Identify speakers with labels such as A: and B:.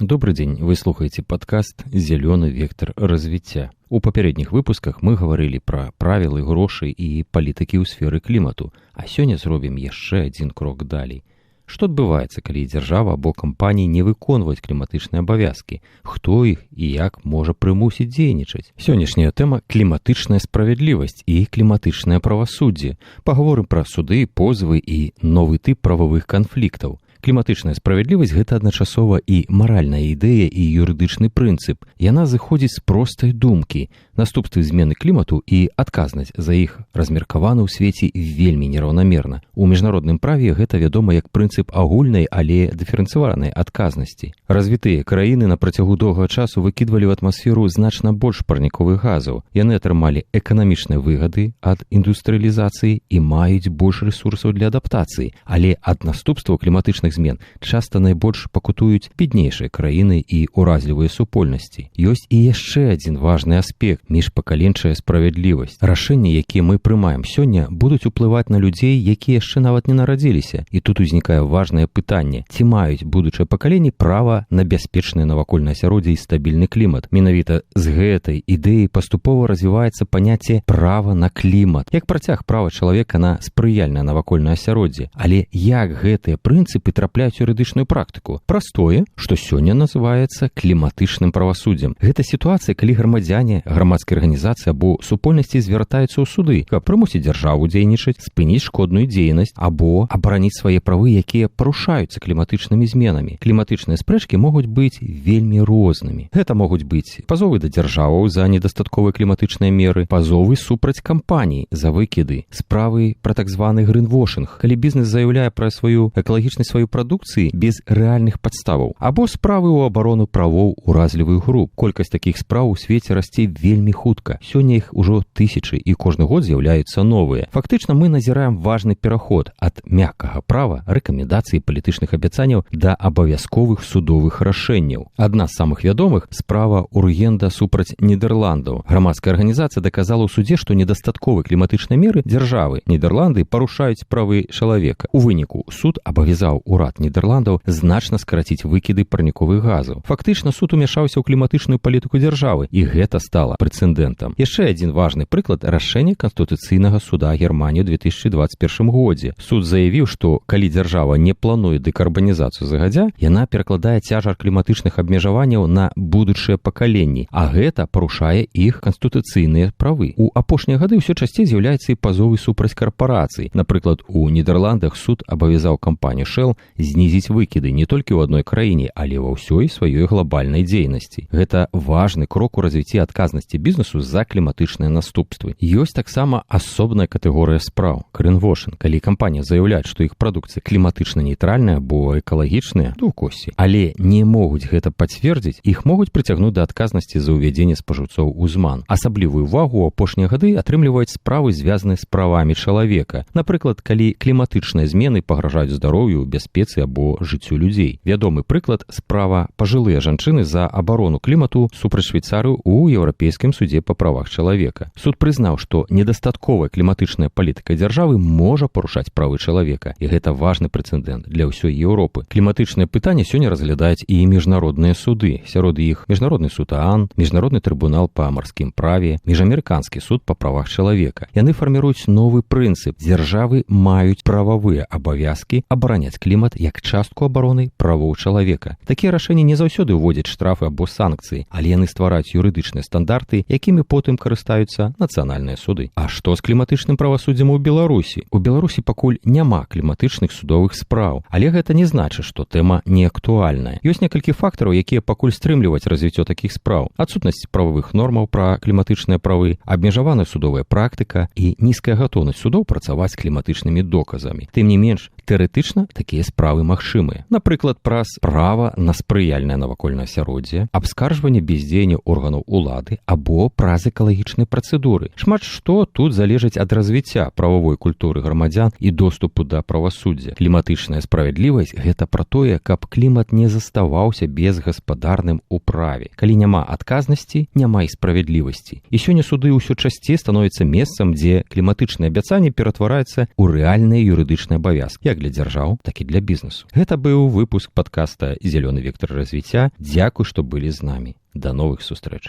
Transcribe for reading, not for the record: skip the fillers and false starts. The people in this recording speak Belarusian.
A: Добрый день, вы слухаете подкаст «Зеленый вектор развития». У папярэдніх выпусках мы гаварылі пра правілы, грошы і палітыкі ў сферы клімату, а сёння зробім яшчэ адзін крок далей. Што адбываецца, калі дзяржава або кампаніі не выконваюць кліматычныя абавязкі? Хто іх і як можа прымусіць дзейнічаць? Сённяшняя тэма – кліматычная справядлівасць і кліматычнае правасуддзе. Пагаворым пра суды, позвы і новы тып прававых канфліктаў. Кліматычная справядлівасць – гэта адначасова і маральная ідэя, і юрыдычны прынцып. Яна зыходзіць з простай думкі. Наступствы змены клімату і адказнасць за іх размеркаваны ў свеце вельмі нераўнамерна. У міжнародным праве гэта вядома як прынцып агульнай, але дыферэнцыяванай адказнасці. Развітыя краіны на працягу доўгага часу выкідвалі ў атмасферу значна больш парніковых газаў. Яны атрымалі эканамічныя выгады ад індустрыялізацыі і маюць больш рэсурсаў для адаптацыі. Але ад наступстваў кліматычных змен часта найбольш пакутуюць беднейшыя краіны і уразлівыя супольнасці. Ёсць і яшчэ адзін важны аспект – міжпакаленчая справядлівасць. Рашэнні, якія мы прымаем сёння, будуць уплываць на людзей, якія яшчэ нават не нарадзіліся. І тут узнікае важнае пытанне: ці маюць будучыя пакаленні права на бяспечнае навакольнае асяроддзе і стабільны клімат? Менавіта з гэтай ідэі паступова развіваецца паняцце права на клімат, як працяг права чалавека на спрыяльнае навакольнае асяроддзе. Але як гэтыя прынцыпы трапляюць у юрыдычную практыку? Праз тое, што сёння называецца кліматычным правасуддзем. Гэта сітуацыя, калі грамадзяне, грамадскія арганізацыі або супольнасці звяртаюцца ў суды, каб прымусіць дзяржаву дзейнічаць, спыніць шкодную дзейнасць або абараніць свае правы, якія парушаюцца кліматычнымі зменамі. Кліматычныя спрэчкі могуць быць вельмі рознымі. Гэта могуць быць пазовы да дзяржаваў за недастатковыя кліматычныя меры, пазовы супраць кампаній за выкіды, справы пра так званы грынвошынг, калі бізнес заяўляе пра сваю экалагічнасць сваёй прадукцыі без рэальных падставаў, або справы ў абарону правоў уразлівых груп. Колькасць такіх спраў у свеце расце вельмі хутка. Сёння іх ужо тысячы, і кожны год з'яўляюцца новыя. Фактычна мы назіраем важны пераход ад мяккага права, рэкамендацый і палітычных абяцанняў да абавязковых судовых рашэнняў. Адна з самых вядомых – справа Ургенда супраць Нідерландаў. Грамадская арганізацыя даказала ў судзе, што недастатковыя кліматычныя меры дзяржавы Нідерланды парушаюць правы чалавека. У выніку суд абавязаў урад Нідерландаў значна скараціць выкіды парніковых газаў. Фактычна суд умяшаўся ў кліматычную палітыку дзяржавы, і гэта стала прэцэдэнтам. Яшчэ адзін важны прыклад – рашэнне Канстытуцыйнага суда Германіі ў 2021 годзе. Суд заявіў, што калі дзяржава не плануе дэкарбанізацыю загадзя, яна перакладае цяжар кліматычных абмежаванняў на будучыя пакаленні, а гэта парушае іх канстытуцыйныя правы. У апошнія гады ўсё часцей з'яўляецца і пазовы супраць карпорацый. Напрыклад, у Нідерландах суд абавязаў кампанію Shell знізіць выкіды не толькі ў адной краіне, але ва ўсёй сваёй глобальнай дзейнасці. Гэта важны крок у развіцці адказнасці бізнесу за кліматычныя наступствы. Ёсць таксама асобная катэгорыя спраў – грынвошынг, калі кампанія заяўляе, што іх прадукцыя кліматычна нейтральная або экалагічная, двукосці, але не могуць гэта пацвердзіць, іх могуць прыцягнуць да адказнасці за ўвядзенне спажыўцоў у зман. Асаблівую ўвагу ў апошнія гады атрымліваюць справы, звязаныя з правамі чалавека. Напрыклад, калі кліматычныя змены пагражаюць здароўю, бяспецы або жыццю людзей. Вядомы прыклад – справа пажылыя жанчыны за абарону клімату супраць Швейцарыю у Еўрапейскім судзе па правах чалавека. Суд прызнаў, што недастатковая кліматычная палітыка дзяржавы можа парушаць правы чалавека, і гэта важны прэцэдэнт для ўсёй Еўропы. Кліматычныя пытанні сёння разглядаюць і міжнародныя суды. Сярод іх Міжнародны суд ООН, Міжнародны трыбунал па марскім праве, Міжамерыканскі суд па правах чалавека. Яны фарміруюць новы прынцып. Дзяржавы маюць прававыя абавязкі абараняць клімат як частку абароны правоў чалавека. Такія рашэнні не заўсёды ўводзяць штрафы або санкцыі, але яны ствараюць юрыдычныя стандарты, якімі потым карыстаюцца нацыянальныя суды. А што з кліматычным правасуддзем у Беларусі? У Беларусі пакуль няма кліматычных судовых спраў, але гэта не значыць, што тэма не актуальная. Ёсць некалькі фактараў, якія пакуль стрымліваюць развіццё такіх спраў. Адсутнасць прававых нормаў пра кліматычныя правы, абмежаваная судовая практыка і нізкая гатоўнасць судоў працаваць з кліматычнымі доказамі. Тым не менш, тэарэтычна такія справы магчымыя. Напрыклад, праз права на спрыяльнае навакольнае асяроддзе, абскаржванне бездзеяння органаў улады або праз экалагічныя працэдуры. Шмат што тут залежыць ад развіцця прававой культуры грамадзян і доступу да правасуддзя. Кліматычная справядлівасць – гэта пра тое, каб клімат не заставаўся безгаспадарным у праве. Калі няма адказнасці, няма і справядлівасці. І сёння суды ўсё часцей становяцца месцам, дзе кліматычныя абяцанні ператвараюцца ў рэальныя юрыдычныя абавязкі, як для дзяржаў, так і для бізнесу. Гэта быў выпуск падкаста «Зялёны вектар развіцця». Дзякуй, што былі з намі. Да новых сустрэч.